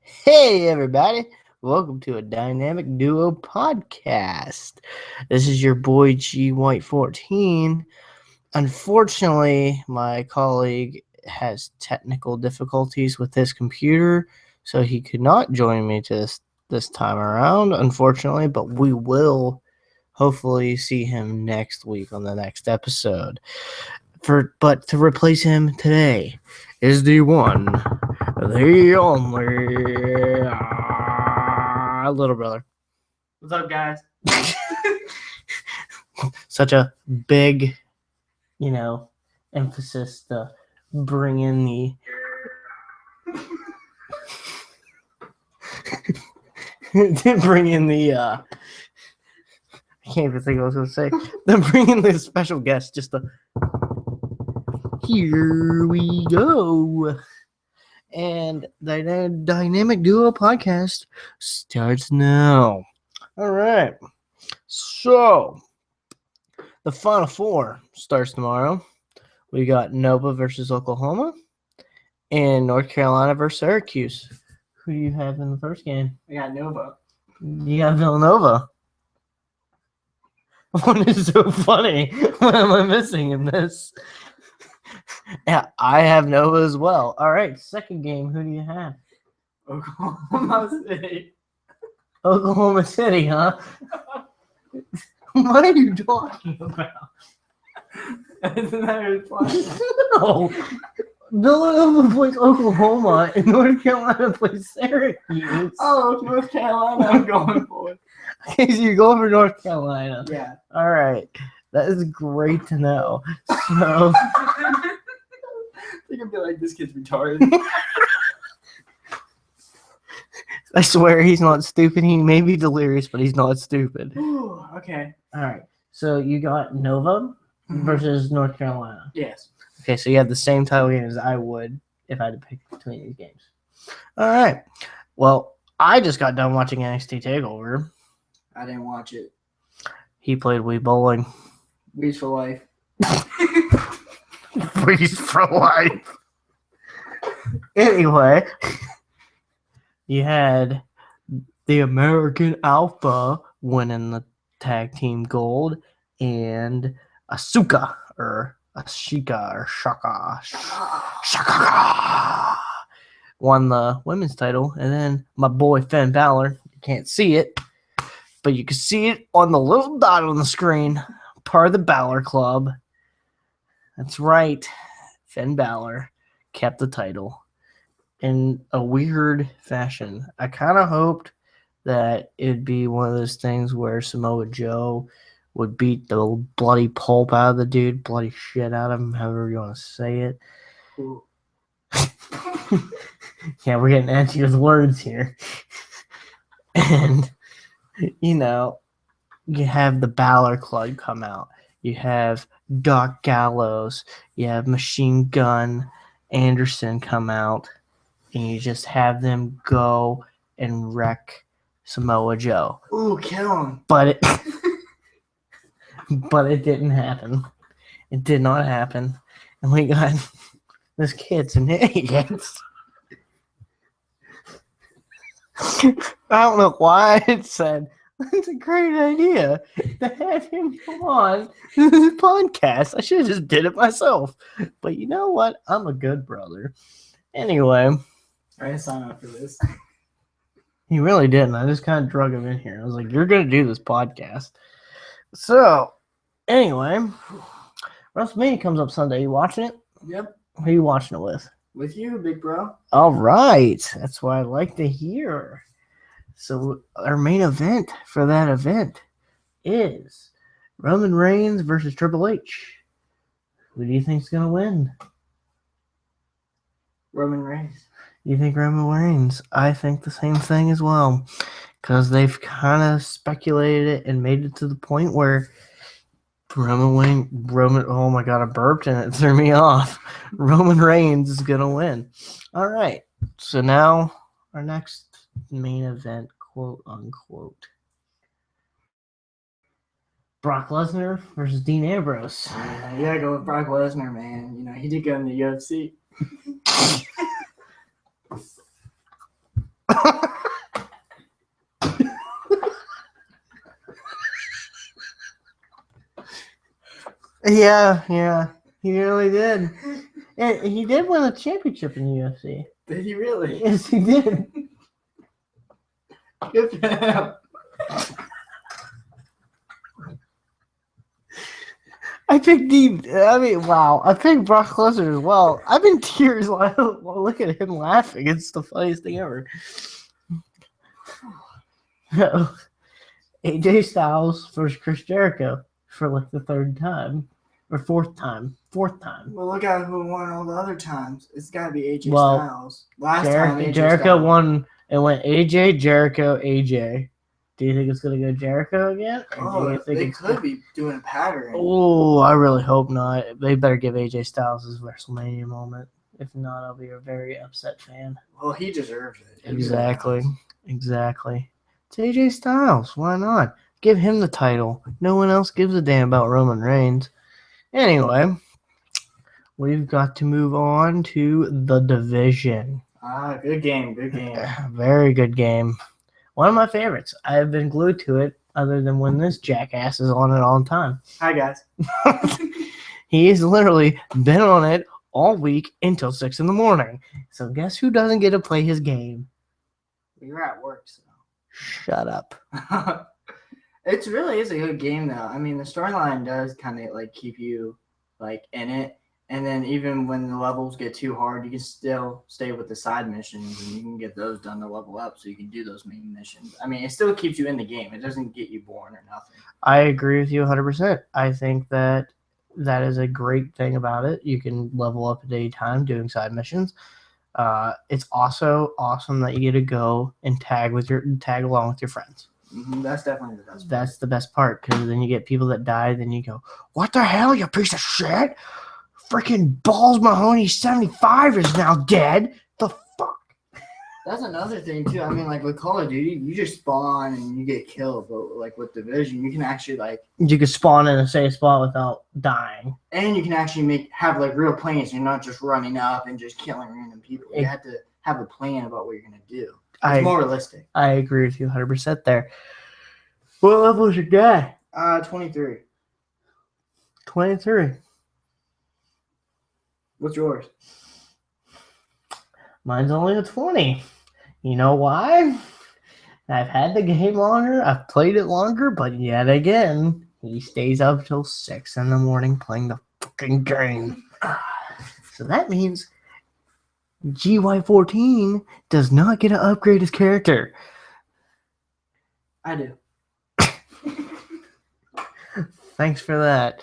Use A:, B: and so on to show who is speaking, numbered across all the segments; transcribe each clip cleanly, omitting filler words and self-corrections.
A: Hey, everybody. Welcome to a Dynamic Duo podcast. This is your boy G White 14. Unfortunately, my colleague has technical difficulties with his computer, so he could not join me this time around, unfortunately, but we will hopefully see him next week on the next episode. But to replace him today is the one, the only little brother.
B: What's up, guys?
A: Such a big, emphasis to bring in the I can't even think what I was going to say. Then bring in the special guest just to. Here we go. And the Dynamic Duo podcast starts now. All right. So, the Final Four starts tomorrow. We got Nova versus Oklahoma and North Carolina versus Syracuse. Who do you have in the first game?
B: I got Nova.
A: You got Villanova. What is so funny? What am I missing in this? Yeah, I have Nova as well. All right, second game. Who do you have?
B: Oklahoma City.
A: Oklahoma City, huh? What are you talking about?
B: Isn't that your plan?
A: No. Villanova plays Oklahoma and North Carolina plays Syracuse.
B: Oh, North Carolina, I'm going for it.
A: Okay, so you're going for North Carolina.
B: Yeah.
A: All right. That is great to know. So
B: They can be like, this kid's retarded.
A: I swear he's not stupid. He may be delirious, but he's not stupid.
B: Ooh, okay.
A: All right. So you got Nova versus North Carolina.
B: Yes.
A: Okay, so you have the same title game as I would if I had to pick between these games. All right. Well, I just got done watching NXT TakeOver.
B: I didn't watch it.
A: He played Wii Bowling.
B: Weeds for life.
A: Freeze for life. Anyway, you had the American Alpha winning the tag team gold, and Asuka or Shaka won the women's title, and then my boy Finn Balor. You can't see it, but you can see it on the little dot on the screen. Part of the Balor Club. That's right. Finn Balor kept the title in a weird fashion. I kind of hoped that it'd be one of those things where Samoa Joe would beat the bloody pulp out of the dude, bloody shit out of him, however you want to say it. Yeah, we're getting edgy with words here. And, you have the Balor Club come out. You have Doc Gallows. You have Machine Gun Anderson come out. And you just have them go and wreck Samoa Joe.
B: Ooh, kill him.
A: But it didn't happen. It did not happen. And we got this kid's an idiot. I don't know why it said it's a great idea to have him come on this podcast. I should have just did it myself. But you know what? I'm a good brother. Anyway.
B: I didn't sign up for this.
A: He really didn't. I just kind of drug him in here. I was like, you're going to do this podcast. So, anyway, WrestleMania comes up Sunday. You watching it?
B: Yep.
A: Who are you watching it with?
B: With you, big bro.
A: All right. That's what I like to hear. So our main event for that event is Roman Reigns versus Triple H. Who do you think's going to win?
B: Roman Reigns.
A: You think Roman Reigns? I think the same thing as well. Because they've kind of speculated it and made it to the point where Roman, oh my God, I burped and it threw me off. Roman Reigns is going to win. All right. So now our next main event, quote unquote. Brock Lesnar versus Dean Ambrose.
B: Yeah, you gotta go with Brock Lesnar, man. You know, he did go in the UFC.
A: Yeah, he really did. And he did win a championship in the UFC.
B: Did he really?
A: Yes, he did.
B: Good for him.
A: I picked wow. I picked Brock Lesnar as well. I'm in tears while look at him laughing. It's the funniest thing ever. AJ Styles versus Chris Jericho for like the third time. Or fourth time.
B: Well, look at who won all the other times. It's got to be AJ
A: Well,
B: Styles. Last time AJ
A: Jericho
B: Styles
A: won. It went AJ, Jericho, AJ. Do you think it's going to go Jericho again?
B: Oh, they could be doing a pattern.
A: Oh, I really hope not. They better give AJ Styles his WrestleMania moment. If not, I'll be a very upset fan.
B: Well, he deserves it.
A: Exactly. It's AJ Styles. Why not? Give him the title. No one else gives a damn about Roman Reigns. Anyway, we've got to move on to the division.
B: Good game.
A: Very good game. One of my favorites. I've been glued to it other than when this jackass is on it all the time.
B: Hi, guys.
A: He has literally been on it all week until 6 a.m. So guess who doesn't get to play his game?
B: You're at work, so.
A: Shut up.
B: It really is a good game, though. I mean, the storyline does kind of like keep you like in it, and then even when the levels get too hard, you can still stay with the side missions, and you can get those done to level up, so you can do those main missions. I mean, it still keeps you in the game. It doesn't get you bored or nothing.
A: I agree with you 100%. I think that is a great thing about it. You can level up at any time doing side missions. It's also awesome that you get to go and tag along with your friends.
B: That's definitely the best part.
A: That's the best part, because then you get people that die, then you go, what the hell, you piece of shit? Freaking Balls Mahoney 75 is now dead. The fuck?
B: That's another thing, too. I mean, like, with Call of Duty, you just spawn and you get killed. But, like, with Division, you can actually, like...
A: You can spawn in a safe spot without dying.
B: And you can actually have, like, real plans. You're not just running up and just killing random people. You have to have a plan about what you're going to do. It's more realistic.
A: I agree with you 100% there. What level is your guy?
B: 23.
A: 23.
B: What's yours?
A: Mine's only a 20. You know why? I've had the game longer. I've played it longer, but yet again, he stays up till 6 a.m. playing the fucking game. So that means GY14 does not get to upgrade his character.
B: I do.
A: Thanks for that.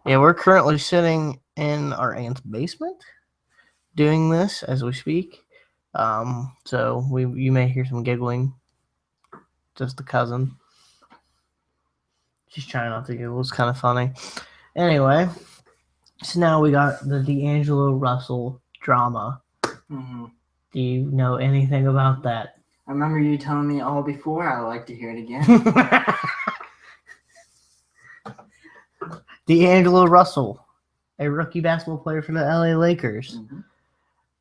A: Yeah, we're currently sitting in our aunt's basement doing this as we speak. So you may hear some giggling. Just the cousin. She's trying not to giggle. It's kind of funny. Anyway, so now we got the D'Angelo Russell drama.
B: Mm-hmm.
A: Do you know anything about that?
B: I remember you telling me all before. I'd like to hear it again.
A: D'Angelo Russell, a rookie basketball player for the LA Lakers,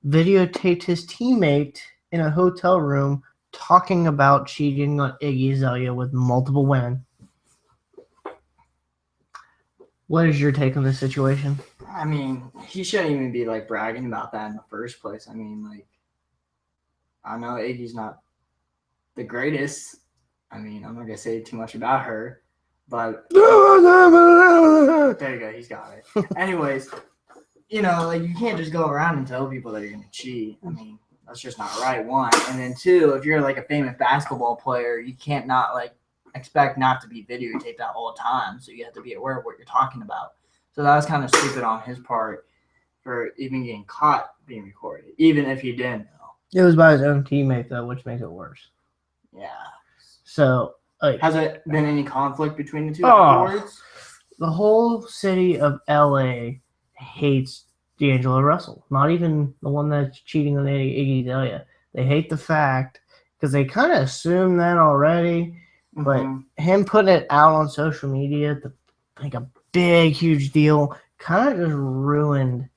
A: videotaped his teammate in a hotel room talking about cheating on Iggy Azalea with multiple women. What is your take on this situation?
B: I mean, he shouldn't even be like bragging about that in the first place. I mean, like, I know Iggy's not the greatest. I mean, I'm not gonna say too much about her, but there you go, he's got it. Anyways, you know, like, you can't just go around and tell people that you're gonna cheat. I mean, that's just not right, one. And then two, if you're like a famous basketball player, you can't not like expect not to be videotaped at all times. So you have to be aware of what you're talking about. So that was kind of stupid on his part for even getting caught being recorded, even if he didn't know.
A: It was by his own teammate, though, which makes it worse.
B: Yeah.
A: So, like,
B: has it been any conflict between the two afterwards?
A: The whole city of LA hates D'Angelo Russell. Not even the one that's cheating on Iggy Azalea. They hate the fact, because they kind of assume that already, but him putting it out on social media to make a big, huge deal kind of just ruined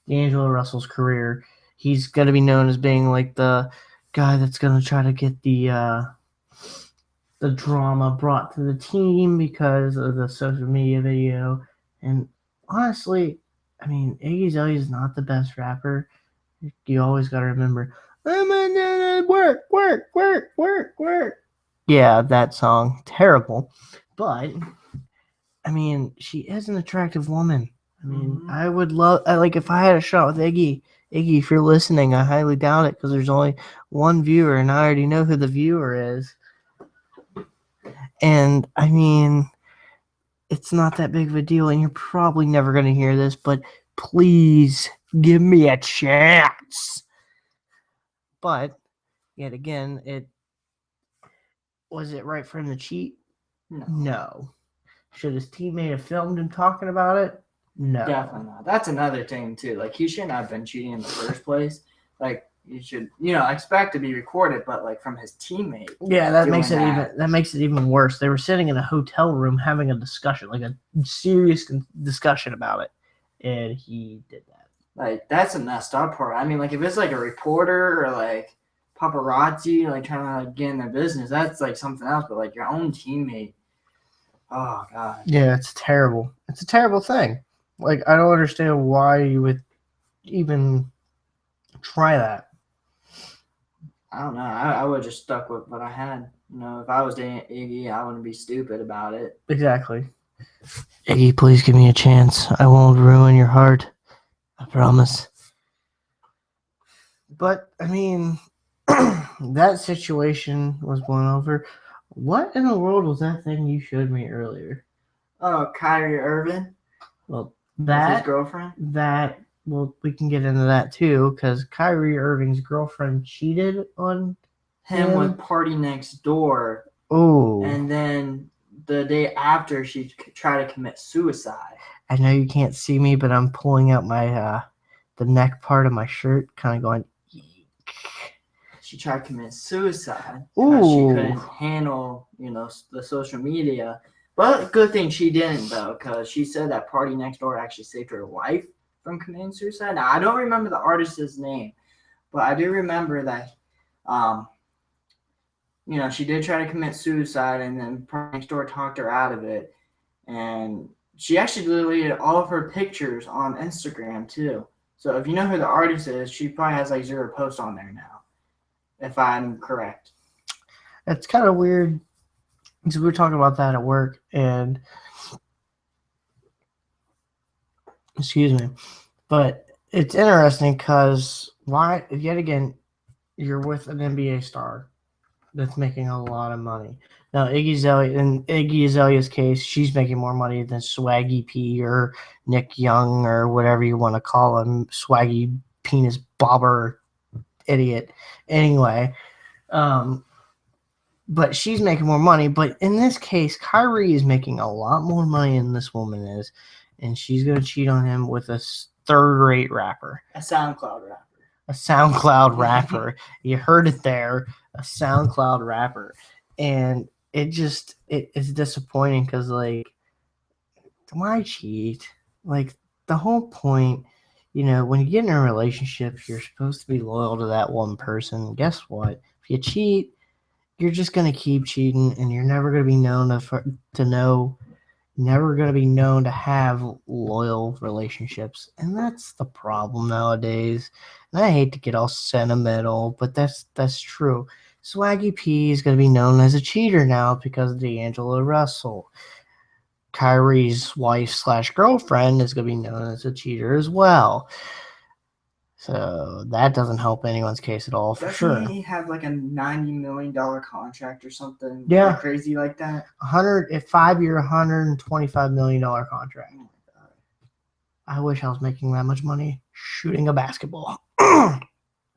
A: D'Angelo Russell's career. He's going to be known as being like the guy that's gonna try to get the drama brought to the team because of the social media video. And honestly, I mean, Iggy Azalea is not the best rapper. You always got to remember, I'm gonna work. Yeah, that song, terrible. But I mean, she is an attractive woman. I mean, I would love, like, if I had a shot with Iggy. Iggy, if you're listening, I highly doubt it because there's only one viewer, and I already know who the viewer is. And I mean, it's not that big of a deal, and you're probably never going to hear this, but please give me a chance. But yet again, was it right for him to cheat? No. Should his teammate have filmed him talking about it? No.
B: Definitely not. That's another thing too. Like, he shouldn't have been cheating in the first place. Like, you should, expect to be recorded, but like from his teammate.
A: Yeah, that makes it even worse. They were sitting in a hotel room having a discussion, like a serious discussion about it, and he did that.
B: Like, that's a messed up part. I mean, like, if it's like a reporter or like paparazzi, like trying to like get in their business, that's like something else. But like your own teammate, oh god.
A: Yeah, it's terrible. It's a terrible thing. Like, I don't understand why you would even try that.
B: I don't know. I would have just stuck with what I had. If I was dating Iggy, I wouldn't be stupid about it.
A: Exactly. Iggy, please give me a chance. I won't ruin your heart. I promise. But, I mean, that situation was blown over. What in the world was that thing you showed me earlier?
B: Oh, Kyrie Irving?
A: Well,
B: his girlfriend?
A: Well, we can get into that too, because Kyrie Irving's girlfriend cheated on
B: him with Party Next Door.
A: Oh.
B: And then the day after, she tried to commit suicide.
A: I know you can't see me, but I'm pulling out my the neck part of my shirt, kind of going.
B: She tried to commit suicide because she couldn't handle, the social media. But good thing she didn't, though, because she said that Party Next Door actually saved her life from committing suicide. Now, I don't remember the artist's name, but I do remember that, she did try to commit suicide, and then Party Next Door talked her out of it. And she actually deleted all of her pictures on Instagram, too. So if you know who the artist is, she probably has like 0 posts on there now, if I'm correct.
A: It's kind of weird. So we were talking about that at work, and excuse me, but it's interesting because yet again, you're with an NBA star that's making a lot of money. Now, Iggy Azalea's case, she's making more money than Swaggy P or Nick Young or whatever you want to call him, Swaggy Penis Bobber idiot. Anyway, but she's making more money. But in this case, Kyrie is making a lot more money than this woman is, and she's going to cheat on him with a third-rate rapper.
B: A SoundCloud rapper.
A: A SoundCloud rapper. You heard it there. A SoundCloud rapper. And it's disappointing because, like, why cheat? Like, the whole point, when you get in a relationship, you're supposed to be loyal to that one person. Guess what? If you cheat, you're just going to keep cheating, and you're never going to be known never going to be known to have loyal relationships. And that's the problem nowadays. And I hate to get all sentimental, but that's true. Swaggy P is going to be known as a cheater now because of D'Angelo Russell. Kyrie's wife/girlfriend is going to be known as a cheater as well. So that doesn't help anyone's case at all, for sure.
B: Doesn't he have like a $90 million contract or something?
A: Yeah,
B: like crazy like that.
A: 5-year, $125 million contract. Oh my God. I wish I was making that much money shooting a basketball.
B: I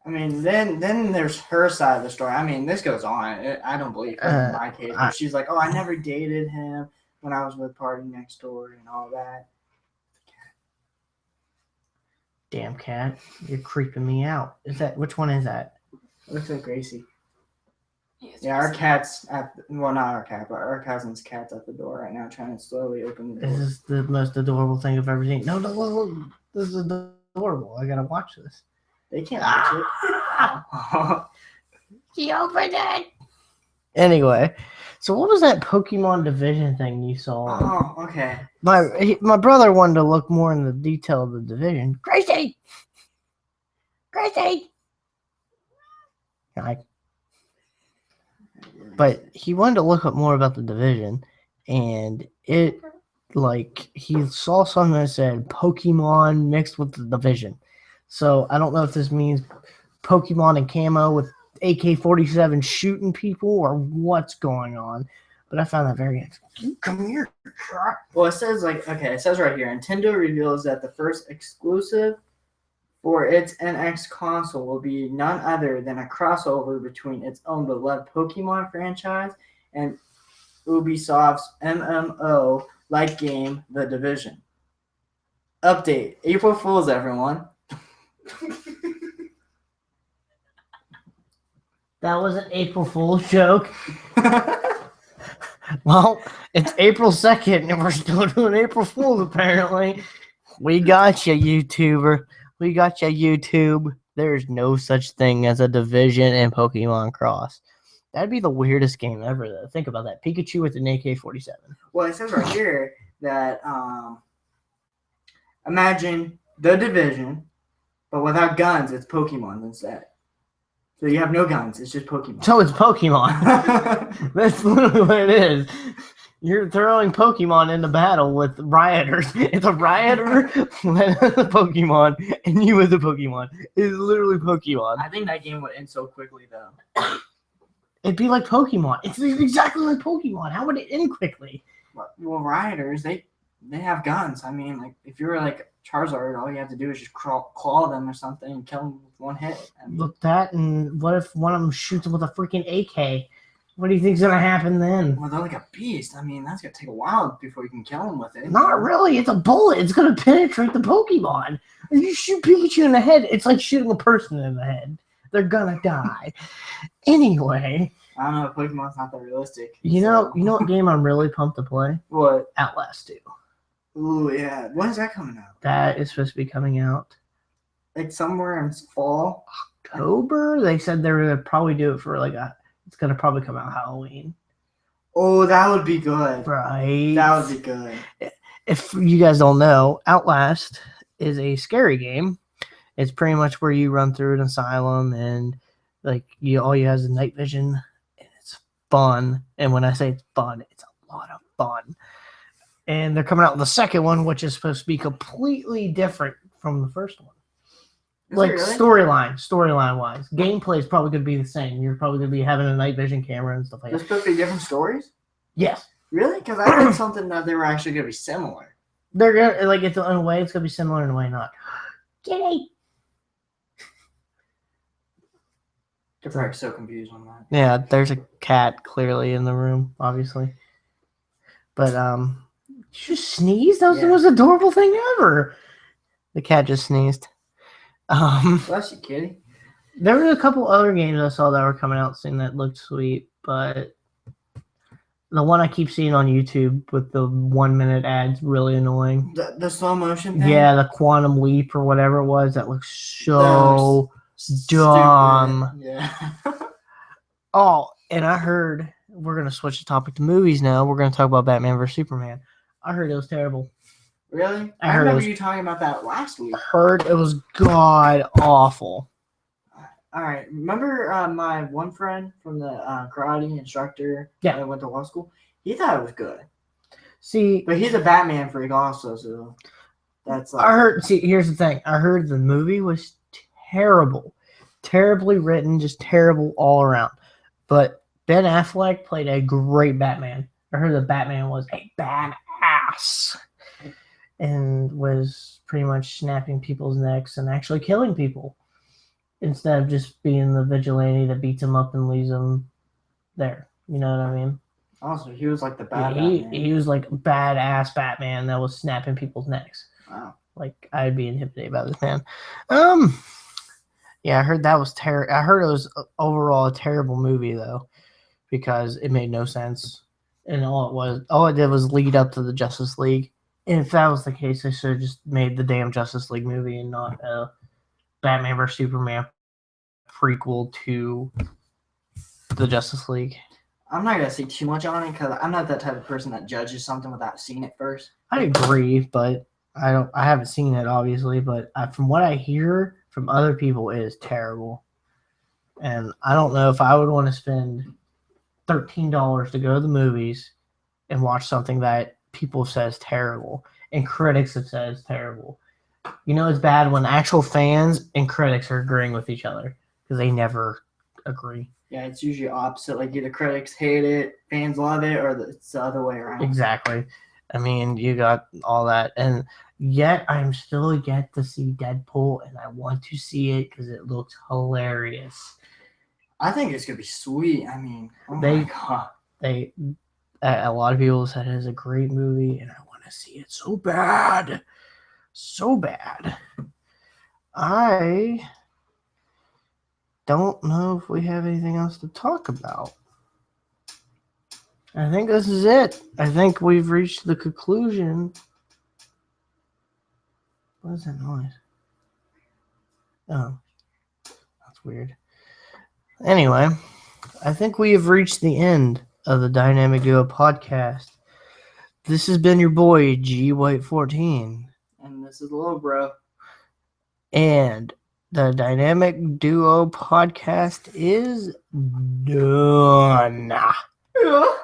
B: mean, then there's her side of the story. I mean, this goes on. I don't believe her in my case, but she's like, "Oh, I never dated him when I was with Party Next Door and all that."
A: Damn cat, you're creeping me out. Which one is that?
B: It looks like Gracie. Yeah, our cat's not our cat, but our cousin's cat's at the door right now, trying to slowly open the door.
A: This is the most adorable thing I've ever seen. No, this is adorable. I gotta watch this.
B: They can't watch it.
A: She opened it. Anyway, so what was that Pokemon Division thing you saw?
B: Oh, okay.
A: My brother wanted to look more in the detail of the division. Gracie! But he wanted to look up more about the division, and it, like, he saw something that said Pokemon mixed with the division. So I don't know if this means Pokemon and camo with AK-47 shooting people or what's going on. But I found that very interesting. Come here.
B: Well, it says it says right here, Nintendo reveals that the first exclusive for its NX console will be none other than a crossover between its own beloved Pokemon franchise and Ubisoft's MMO-like game, The Division. Update: April Fools, everyone.
A: That was an April Fool's joke. Well, it's April 2nd, and we're still doing April Fools, apparently. We got you, YouTuber. We got you, YouTube. There's no such thing as a division in Pokemon Cross. That'd be the weirdest game ever, though. Think about that. Pikachu with an AK-47.
B: Well, it says right here that imagine the division, but without guns, it's Pokemon instead. So you have no guns, it's just Pokemon.
A: So it's Pokemon. That's literally what it is. You're throwing Pokemon into battle with rioters. It's a rioter with a Pokemon, and you with a Pokemon. It's literally Pokemon.
B: I think that game would end so quickly, though.
A: It'd be like Pokemon. It's exactly like Pokemon. How would it end quickly?
B: Well, rioters, they have guns. I mean, like, if you were like Charizard, all you have to do is just claw them or something and kill them with one hit. I mean,
A: Look that, and what if one of them shoots them with a freaking AK? What do you think's gonna happen then?
B: well, they're like a beast. I mean, that's gonna take a while before you can kill them with it.
A: Not really. It's a bullet. It's gonna penetrate the Pokemon. If you shoot Pikachu in the head, it's like shooting a person in the head. They're gonna die. Anyway,
B: I don't know. Pokemon's not that realistic.
A: you know what game I'm really pumped to play?
B: What?
A: Outlast 2.
B: Ooh, yeah. When is that coming out?
A: That is supposed to be coming out
B: Like somewhere in fall.
A: October. They said they're gonna probably do it for it's gonna probably come out Halloween.
B: Oh, that would be good.
A: Right.
B: That would be good.
A: If you guys don't know, Outlast is a scary game. It's pretty much where you run through an asylum and all you have is night vision, and it's fun. And when I say it's fun, it's a lot of fun. And they're coming out with the second one, which is supposed to be completely different from the first one. Like
B: really?
A: storyline wise. Gameplay is probably going to be the same. You're probably going to be having a night vision camera and stuff like
B: There's
A: that.
B: supposed to be different stories?
A: Yes.
B: Really? Because I read something that they were actually going to be similar.
A: They're going to, it's in a way, it's going to be similar, in a way not. Kitty!
B: They're probably so confused on that.
A: Yeah, there's a cat clearly in the room, obviously. But, you just sneezed? That was the most adorable thing ever. The cat just sneezed.
B: Bless you, kitty.
A: There were a couple other games I saw that were coming out soon that looked sweet, but the one I keep seeing on YouTube with the 1 minute ads really annoying.
B: The slow motion thing?
A: Yeah, the Quantum Leap or whatever it was, that looks so dumb.
B: Stupid. Yeah.
A: Oh, and I heard we're gonna switch the topic to movies now. We're gonna talk about Batman vs Superman. I heard it was terrible.
B: Really?
A: I
B: remember you talking about that last week.
A: Heard it was god awful.
B: All right. Remember my one friend from the karate instructor that I went to law school? He thought it was good.
A: See,
B: but he's a Batman freak also, so that's like...
A: I heard. See, here's the thing. I heard the movie was terrible, terribly written, just terrible all around. But Ben Affleck played a great Batman. I heard the Batman was a badass and was pretty much snapping people's necks and actually killing people instead of just being the vigilante that beats them up and leaves them there. You know what I mean?
B: Also, he was like the bad
A: Batman. He was like a badass Batman that was snapping people's necks.
B: Wow.
A: Like, I'd be intimidated by this man. Yeah, I heard that was terrible. I heard it was overall a terrible movie though, because it made no sense, and all it did was lead up to the Justice League. And if that was the case, they should have just made the damn Justice League movie and not a Batman vs Superman prequel to the Justice League.
B: I'm not gonna say too much on it because I'm not that type of person that judges something without seeing it first.
A: I agree, but I haven't seen it obviously, but from what I hear from other people, it is terrible. And I don't know if I would want to spend $13 to go to the movies and watch something that people say is terrible and critics have said is terrible. You know, it's bad when actual fans and critics are agreeing with each other because they never agree.
B: Yeah, it's usually opposite. Like either critics hate it, fans love it, or it's the other way around.
A: Exactly. I mean, you got all that, and yet I'm still yet to see Deadpool, and I want to see it because it looks hilarious.
B: I think it's gonna be sweet. I mean, oh my god,
A: a lot of people said it is a great movie, and I want to see it so bad, so bad. I don't know if we have anything else to talk about. I think this is it. I think we've reached the conclusion. What is that noise? Oh, that's weird. Anyway, I think we have reached the end of the Dynamic Duo podcast. This has been your boy, G White 14.
B: And this is Little Bro.
A: And the Dynamic Duo podcast is done.
B: Yeah.